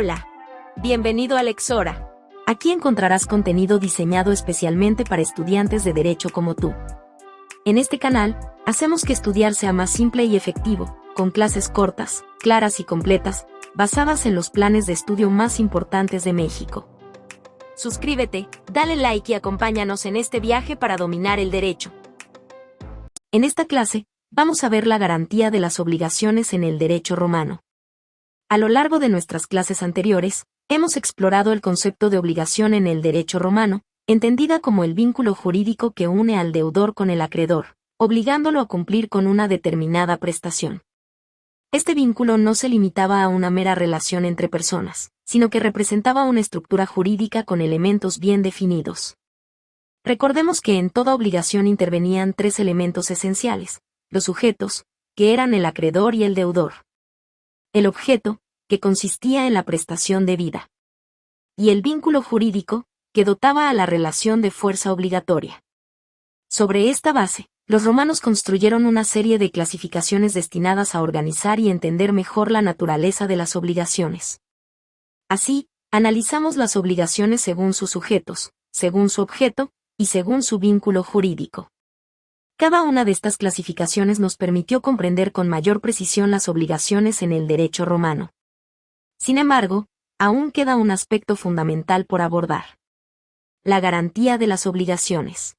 Hola. Bienvenido a Lexora. Aquí encontrarás contenido diseñado especialmente para estudiantes de derecho como tú. En este canal, hacemos que estudiar sea más simple y efectivo, con clases cortas, claras y completas, basadas en los planes de estudio más importantes de México. Suscríbete, dale like y acompáñanos en este viaje para dominar el derecho. En esta clase, vamos a ver la garantía de las obligaciones en el derecho romano. A lo largo de nuestras clases anteriores, hemos explorado el concepto de obligación en el derecho romano, entendida como el vínculo jurídico que une al deudor con el acreedor, obligándolo a cumplir con una determinada prestación. Este vínculo no se limitaba a una mera relación entre personas, sino que representaba una estructura jurídica con elementos bien definidos. Recordemos que en toda obligación intervenían tres elementos esenciales: los sujetos, que eran el acreedor y el deudor; el objeto, que consistía en la prestación debida; y el vínculo jurídico, que dotaba a la relación de fuerza obligatoria. Sobre esta base, los romanos construyeron una serie de clasificaciones destinadas a organizar y entender mejor la naturaleza de las obligaciones. Así, analizamos las obligaciones según sus sujetos, según su objeto, y según su vínculo jurídico. Cada una de estas clasificaciones nos permitió comprender con mayor precisión las obligaciones en el derecho romano. Sin embargo, aún queda un aspecto fundamental por abordar: la garantía de las obligaciones.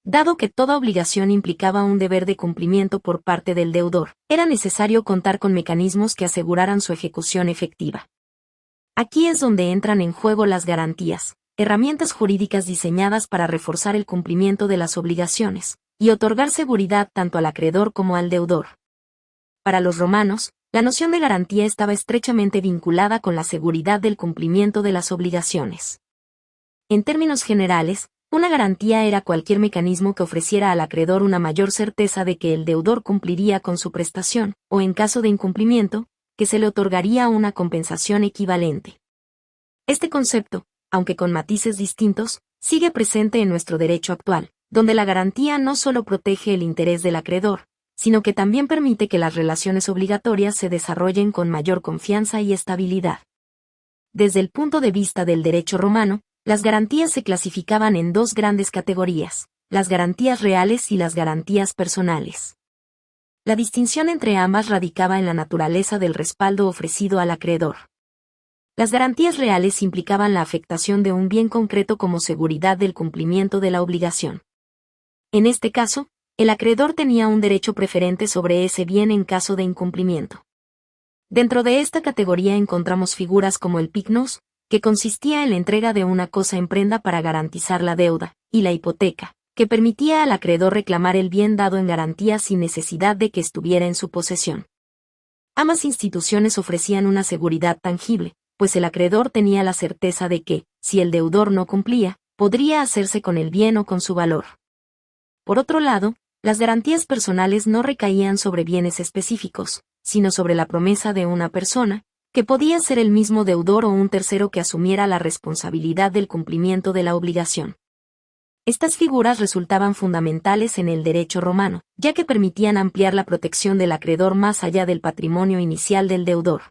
Dado que toda obligación implicaba un deber de cumplimiento por parte del deudor, era necesario contar con mecanismos que aseguraran su ejecución efectiva. Aquí es donde entran en juego las garantías, herramientas jurídicas diseñadas para reforzar el cumplimiento de las obligaciones y otorgar seguridad tanto al acreedor como al deudor. Para los romanos, la noción de garantía estaba estrechamente vinculada con la seguridad del cumplimiento de las obligaciones. En términos generales, una garantía era cualquier mecanismo que ofreciera al acreedor una mayor certeza de que el deudor cumpliría con su prestación, o en caso de incumplimiento, que se le otorgaría una compensación equivalente. Este concepto, aunque con matices distintos, sigue presente en nuestro derecho actual, donde la garantía no solo protege el interés del acreedor, sino que también permite que las relaciones obligatorias se desarrollen con mayor confianza y estabilidad. Desde el punto de vista del derecho romano, las garantías se clasificaban en dos grandes categorías: las garantías reales y las garantías personales. La distinción entre ambas radicaba en la naturaleza del respaldo ofrecido al acreedor. Las garantías reales implicaban la afectación de un bien concreto como seguridad del cumplimiento de la obligación. En este caso, el acreedor tenía un derecho preferente sobre ese bien en caso de incumplimiento. Dentro de esta categoría encontramos figuras como el pignos, que consistía en la entrega de una cosa en prenda para garantizar la deuda, y la hipoteca, que permitía al acreedor reclamar el bien dado en garantía sin necesidad de que estuviera en su posesión. Ambas instituciones ofrecían una seguridad tangible, pues el acreedor tenía la certeza de que, si el deudor no cumplía, podría hacerse con el bien o con su valor. Por otro lado, las garantías personales no recaían sobre bienes específicos, sino sobre la promesa de una persona, que podía ser el mismo deudor o un tercero que asumiera la responsabilidad del cumplimiento de la obligación. Estas figuras resultaban fundamentales en el derecho romano, ya que permitían ampliar la protección del acreedor más allá del patrimonio inicial del deudor.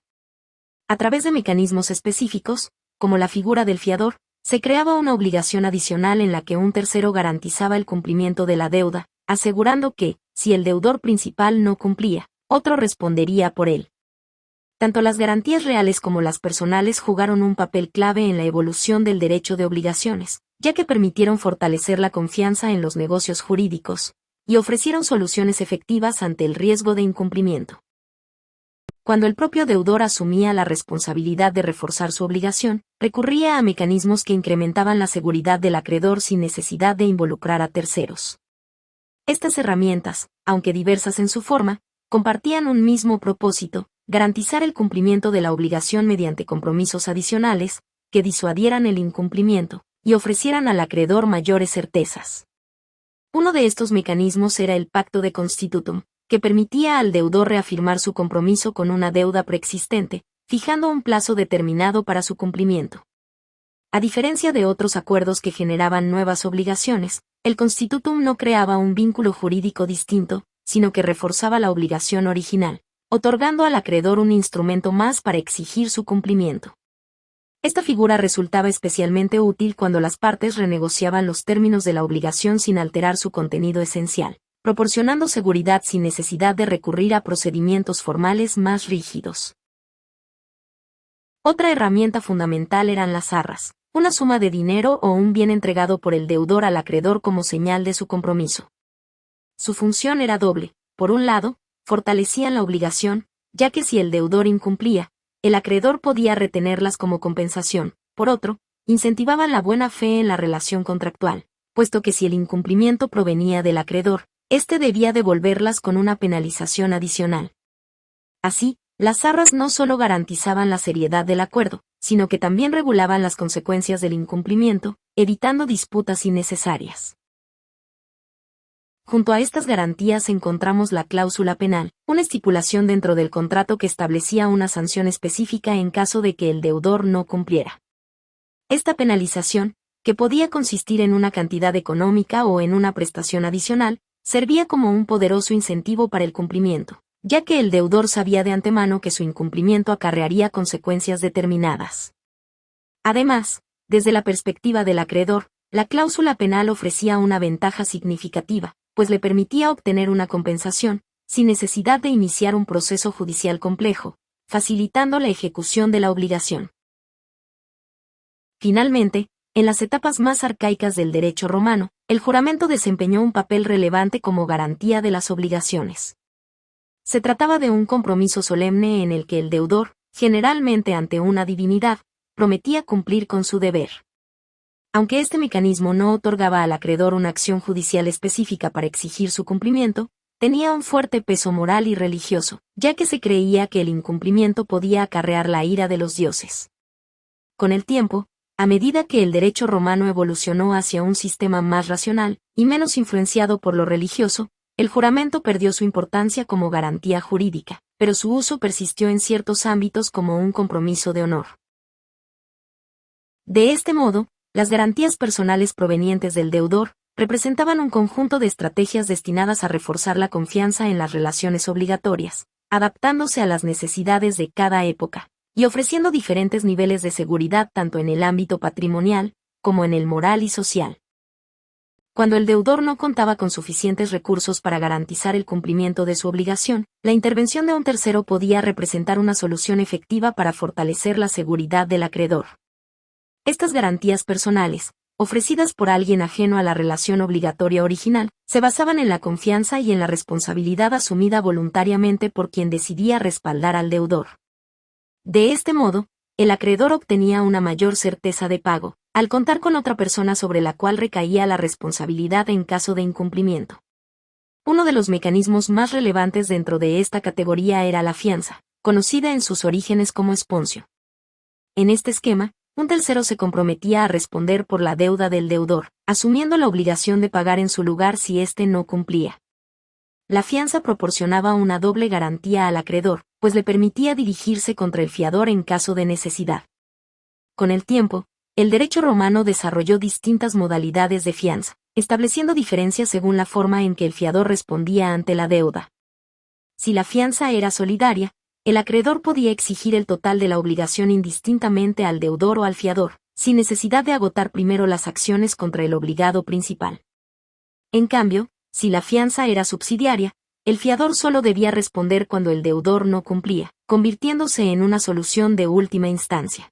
A través de mecanismos específicos, como la figura del fiador, se creaba una obligación adicional en la que un tercero garantizaba el cumplimiento de la deuda, asegurando que, si el deudor principal no cumplía, otro respondería por él. Tanto las garantías reales como las personales jugaron un papel clave en la evolución del derecho de obligaciones, ya que permitieron fortalecer la confianza en los negocios jurídicos, y ofrecieron soluciones efectivas ante el riesgo de incumplimiento. Cuando el propio deudor asumía la responsabilidad de reforzar su obligación, recurría a mecanismos que incrementaban la seguridad del acreedor sin necesidad de involucrar a terceros. Estas herramientas, aunque diversas en su forma, compartían un mismo propósito: garantizar el cumplimiento de la obligación mediante compromisos adicionales, que disuadieran el incumplimiento, y ofrecieran al acreedor mayores certezas. Uno de estos mecanismos era el pacto de constitutum, que permitía al deudor reafirmar su compromiso con una deuda preexistente, fijando un plazo determinado para su cumplimiento. A diferencia de otros acuerdos que generaban nuevas obligaciones, el constitutum no creaba un vínculo jurídico distinto, sino que reforzaba la obligación original, otorgando al acreedor un instrumento más para exigir su cumplimiento. Esta figura resultaba especialmente útil cuando las partes renegociaban los términos de la obligación sin alterar su contenido esencial, proporcionando seguridad sin necesidad de recurrir a procedimientos formales más rígidos. Otra herramienta fundamental eran las arras, una suma de dinero o un bien entregado por el deudor al acreedor como señal de su compromiso. Su función era doble. Por un lado, fortalecían la obligación, ya que si el deudor incumplía, el acreedor podía retenerlas como compensación. Por otro, incentivaban la buena fe en la relación contractual, puesto que si el incumplimiento provenía del acreedor, éste debía devolverlas con una penalización adicional. Así, las arras no solo garantizaban la seriedad del acuerdo, sino que también regulaban las consecuencias del incumplimiento, evitando disputas innecesarias. Junto a estas garantías encontramos la cláusula penal, una estipulación dentro del contrato que establecía una sanción específica en caso de que el deudor no cumpliera. Esta penalización, que podía consistir en una cantidad económica o en una prestación adicional, servía como un poderoso incentivo para el cumplimiento, ya que el deudor sabía de antemano que su incumplimiento acarrearía consecuencias determinadas. Además, desde la perspectiva del acreedor, la cláusula penal ofrecía una ventaja significativa, pues le permitía obtener una compensación, sin necesidad de iniciar un proceso judicial complejo, facilitando la ejecución de la obligación. Finalmente, en las etapas más arcaicas del derecho romano, el juramento desempeñó un papel relevante como garantía de las obligaciones. Se trataba de un compromiso solemne en el que el deudor, generalmente ante una divinidad, prometía cumplir con su deber. Aunque este mecanismo no otorgaba al acreedor una acción judicial específica para exigir su cumplimiento, tenía un fuerte peso moral y religioso, ya que se creía que el incumplimiento podía acarrear la ira de los dioses. Con el tiempo, a medida que el derecho romano evolucionó hacia un sistema más racional y menos influenciado por lo religioso, el juramento perdió su importancia como garantía jurídica, pero su uso persistió en ciertos ámbitos como un compromiso de honor. De este modo, las garantías personales provenientes del deudor representaban un conjunto de estrategias destinadas a reforzar la confianza en las relaciones obligatorias, adaptándose a las necesidades de cada época, y ofreciendo diferentes niveles de seguridad tanto en el ámbito patrimonial, como en el moral y social. Cuando el deudor no contaba con suficientes recursos para garantizar el cumplimiento de su obligación, la intervención de un tercero podía representar una solución efectiva para fortalecer la seguridad del acreedor. Estas garantías personales, ofrecidas por alguien ajeno a la relación obligatoria original, se basaban en la confianza y en la responsabilidad asumida voluntariamente por quien decidía respaldar al deudor. De este modo, el acreedor obtenía una mayor certeza de pago, al contar con otra persona sobre la cual recaía la responsabilidad en caso de incumplimiento. Uno de los mecanismos más relevantes dentro de esta categoría era la fianza, conocida en sus orígenes como esponsio. En este esquema, un tercero se comprometía a responder por la deuda del deudor, asumiendo la obligación de pagar en su lugar si éste no cumplía. La fianza proporcionaba una doble garantía al acreedor, pues le permitía dirigirse contra el fiador en caso de necesidad. Con el tiempo, el derecho romano desarrolló distintas modalidades de fianza, estableciendo diferencias según la forma en que el fiador respondía ante la deuda. Si la fianza era solidaria, el acreedor podía exigir el total de la obligación indistintamente al deudor o al fiador, sin necesidad de agotar primero las acciones contra el obligado principal. En cambio, si la fianza era subsidiaria, el fiador solo debía responder cuando el deudor no cumplía, convirtiéndose en una solución de última instancia.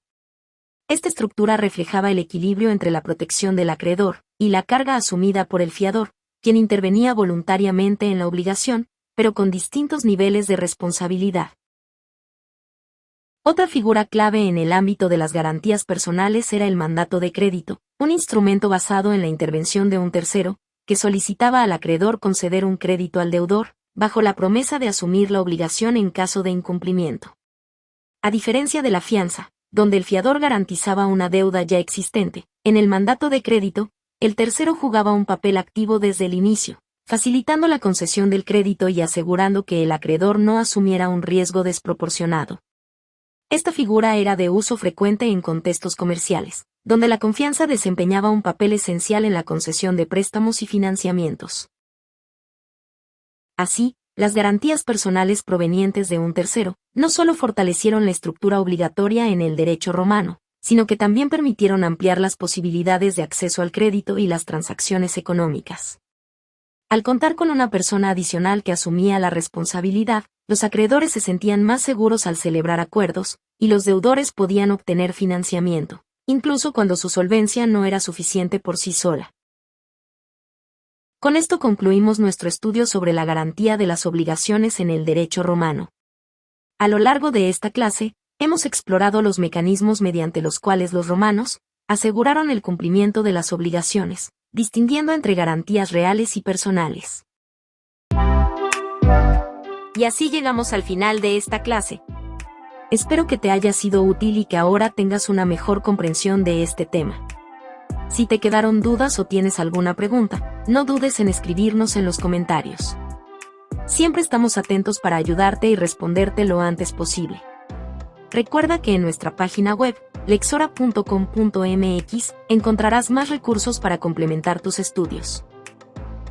Esta estructura reflejaba el equilibrio entre la protección del acreedor y la carga asumida por el fiador, quien intervenía voluntariamente en la obligación, pero con distintos niveles de responsabilidad. Otra figura clave en el ámbito de las garantías personales era el mandato de crédito, un instrumento basado en la intervención de un tercero, que solicitaba al acreedor conceder un crédito al deudor, bajo la promesa de asumir la obligación en caso de incumplimiento. A diferencia de la fianza, donde el fiador garantizaba una deuda ya existente, en el mandato de crédito, el tercero jugaba un papel activo desde el inicio, facilitando la concesión del crédito y asegurando que el acreedor no asumiera un riesgo desproporcionado. Esta figura era de uso frecuente en contextos comerciales, donde la confianza desempeñaba un papel esencial en la concesión de préstamos y financiamientos. Así, las garantías personales provenientes de un tercero no solo fortalecieron la estructura obligatoria en el derecho romano, sino que también permitieron ampliar las posibilidades de acceso al crédito y las transacciones económicas. Al contar con una persona adicional que asumía la responsabilidad, los acreedores se sentían más seguros al celebrar acuerdos, y los deudores podían obtener financiamiento, incluso cuando su solvencia no era suficiente por sí sola. Con esto concluimos nuestro estudio sobre la garantía de las obligaciones en el derecho romano. A lo largo de esta clase, hemos explorado los mecanismos mediante los cuales los romanos aseguraron el cumplimiento de las obligaciones, distinguiendo entre garantías reales y personales. Y así llegamos al final de esta clase. Espero que te haya sido útil y que ahora tengas una mejor comprensión de este tema. Si te quedaron dudas o tienes alguna pregunta, no dudes en escribirnos en los comentarios. Siempre estamos atentos para ayudarte y responderte lo antes posible. Recuerda que en nuestra página web, lexora.com.mx, encontrarás más recursos para complementar tus estudios.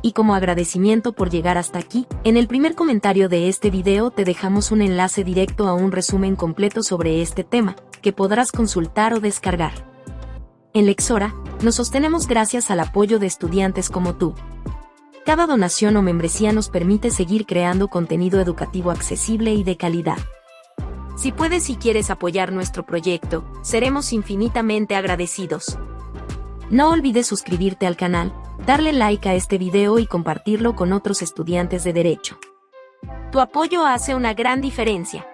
Y como agradecimiento por llegar hasta aquí, en el primer comentario de este video te dejamos un enlace directo a un resumen completo sobre este tema, que podrás consultar o descargar. En Lexora, nos sostenemos gracias al apoyo de estudiantes como tú. Cada donación o membresía nos permite seguir creando contenido educativo accesible y de calidad. Si puedes y quieres apoyar nuestro proyecto, seremos infinitamente agradecidos. No olvides suscribirte al canal, darle like a este video y compartirlo con otros estudiantes de Derecho. Tu apoyo hace una gran diferencia.